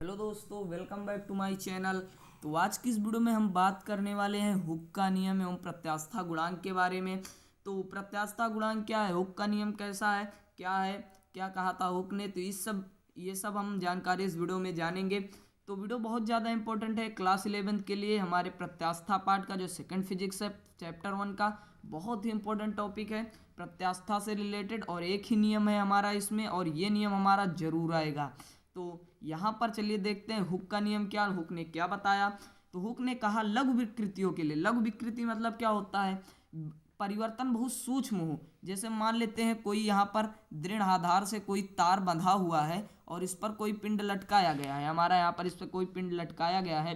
Hello दोस्तों, welcome back to my channel. तो आज की इस वीडियो में हम बात करने वाले हैं हुक का नियम एवं प्रत्यास्था गुणांक के बारे में। तो प्रत्यास्था गुणांक क्या है, हुक का नियम कैसा है, क्या कहा था हुक ने, तो ये सब हम जानकारी इस वीडियो में जानेंगे। तो वीडियो बहुत ज़्यादा इंपॉर्टेंट है क्लास 11th के लिए। हमारे प्रत्यास्था पार्ट का जो सेकंड फिजिक्स है चैप्टर 1 का, बहुत ही इंपॉर्टेंट टॉपिक है प्रत्यास्था से रिलेटेड। और एक ही नियम है हमारा इसमें, और ये नियम हमारा जरूर आएगा। तो यहाँ पर चलिए देखते हैं हुक का नियम क्या, हुक ने क्या बताया। तो हुक ने कहा लघु विकृतियों के लिए, लघु विकृति मतलब क्या होता है, परिवर्तन बहुत सूक्ष्म हो। जैसे मान लेते हैं कोई यहाँ पर दृढ़ आधार से कोई तार बंधा हुआ है और इस पर कोई पिंड लटकाया गया है, हमारा यहाँ पर इस पर कोई पिंड लटकाया गया है,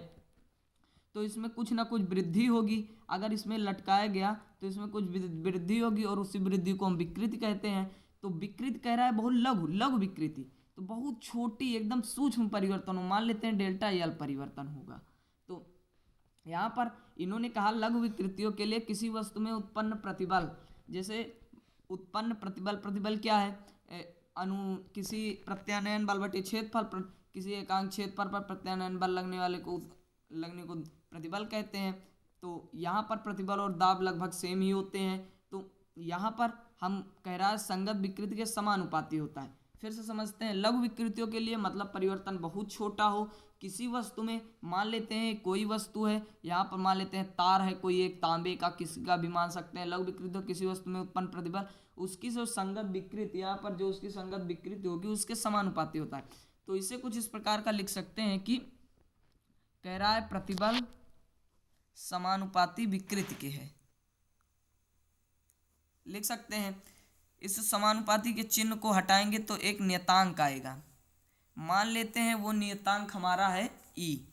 तो इसमें कुछ ना कुछ वृद्धि होगी। अगर इसमें लटकाया गया तो इसमें कुछ वृद्धि होगी और उसी वृद्धि को हम विकृति कहते हैं। तो विकृति कह रहा है बहुत लघु लघु विकृति, तो बहुत छोटी एकदम सूक्ष्म परिवर्तन हो, मान लेते हैं डेल्टा एल परिवर्तन होगा। तो यहाँ पर इन्होंने कहा लघु विकृतियों के लिए किसी वस्तु में उत्पन्न प्रतिबल, जैसे उत्पन्न प्रतिबल, प्रतिबल क्या है, किसी प्रत्यानयन बल बटे क्षेत्रफल, किसी एकांक क्षेत्रफल पर प्रत्यानयन बल लगने को प्रतिबल कहते हैं। तो यहाँ पर प्रतिबल और दाब लगभग सेम ही होते हैं। तो यहाँ पर हम कह रहा है संगत विकृति के समानुपाती होता है। फिर से समझते हैं, लघु विकृतियों के लिए मतलब परिवर्तन बहुत छोटा हो किसी वस्तु में। मान लेते हैं कोई वस्तु है, यहाँ पर मान लेते हैं तार है कोई एक तांबे का, किसी का भी मान सकते हैं। लघु विकृतियों किसी वस्तु में उत्पन्न प्रतिबल उसकी जो संगत विकृति, यहाँ पर जो उसकी संगत विकृति होगी उसके समानुपाती होता है। तो इसे कुछ इस प्रकार का लिख सकते हैं कि कह रहा है प्रतिबल समानुपाती विकृति के है, लिख सकते हैं। इस समानुपाती के चिन्ह को हटाएंगे तो एक नियतांक आएगा। मान लेते हैं वो नियतांक हमारा है ई।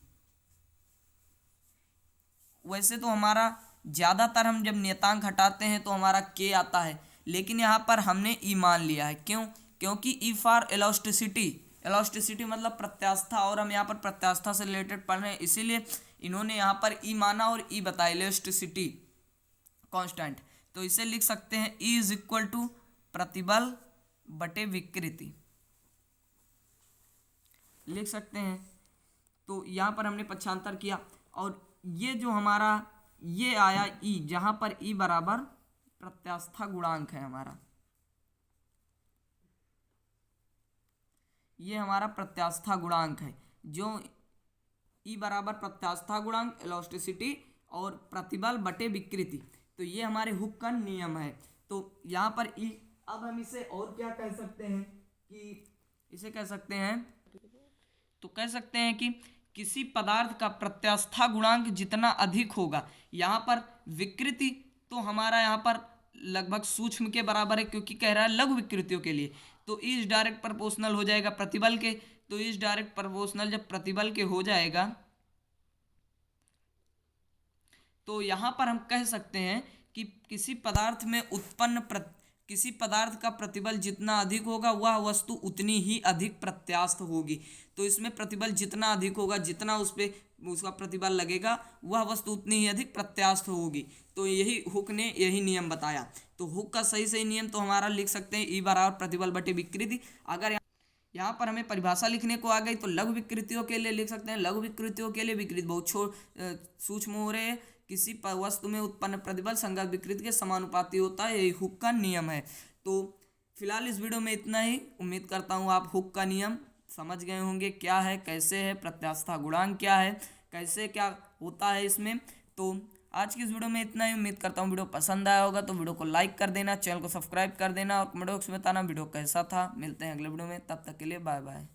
वैसे तो हमारा ज़्यादातर हम जब नियतांक हटाते हैं तो हमारा के आता है, लेकिन यहाँ पर हमने ई मान लिया है। क्यों? क्योंकि ई फॉर इलास्टिसिटी, इलास्टिसिटी मतलब प्रत्यास्था, और हम यहाँ पर प्रत्यास्था से रिलेटेड पढ़ रहे हैं, इसीलिए इन्होंने यहाँ पर ई माना और ई बताया, इलास्टिसिटी कांस्टेंट। तो इसे लिख सकते हैं ई इज इक्वल टू प्रतिबल बटे विकृति, लिख सकते हैं। तो यहाँ पर हमने पक्षांतर किया और ये जो हमारा ये आया ई, जहाँ पर ई बराबर प्रत्यास्था गुणांक है हमारा, ये हमारा प्रत्यास्था गुणांक है। जो ई बराबर प्रत्यास्था गुणांक, इलास्टिसिटी और प्रतिबल बटे विकृति, तो ये हमारे हुक का नियम है। तो यहाँ पर ई, अब हम इसे और क्या कह सकते हैं कि इसे कह सकते हैं, तो कह सकते हैं कि किसी पदार्थ का प्रत्यास्था गुणांक जितना अधिक होगा, यहाँ पर विकृति तो हमारा यहाँ पर लगभग सूक्ष्म के बराबर है, क्योंकि कह रहा है लघु विकृतियों के लिए, तो ई इज डायरेक्ट प्रोपोर्शनल हो जाएगा प्रतिबल के। तो ई इज डायरेक्ट प्रोपोर्शनल जब प्रतिबल के हो जाएगा तो यहाँ पर हम कह सकते हैं कि किसी पदार्थ का प्रतिबल जितना अधिक होगा वह वस्तु उतनी ही अधिक प्रत्यास्थ होगी। तो इसमें प्रतिबल जितना अधिक होगा, जितना उसका प्रतिबल लगेगा, वह वस्तु उतनी ही अधिक प्रत्यास्थ होगी। तो यही हुक ने यही नियम बताया। तो हुक का सही नियम तो हमारा लिख सकते हैं ई बराबर प्रतिबल बटे विकृति। अगर यहाँ पर हमें परिभाषा लिखने को आ गई तो लघु विकृतियों के लिए लिख सकते हैं, लघु विकृतियों के लिए विकृति बहुत सूक्ष्म हो रहे हैं, किसी वस्तु में उत्पन्न प्रतिबल संगत विकृति के समानुपाती होता है, यही हुक का नियम है। तो फिलहाल इस वीडियो में इतना ही। उम्मीद करता हूँ आप हुक का नियम समझ गए होंगे, क्या है, कैसे है, प्रत्यास्था गुणांक क्या है, कैसे क्या होता है इसमें। तो आज की इस वीडियो में इतना ही। उम्मीद करता हूँ वीडियो पसंद आया होगा, तो वीडियो को लाइक कर देना, चैनल को सब्सक्राइब कर देना और कमेंट बॉक्स में बताना वीडियो कैसा था। मिलते हैं अगले वीडियो में, तब तक के लिए बाय बाय।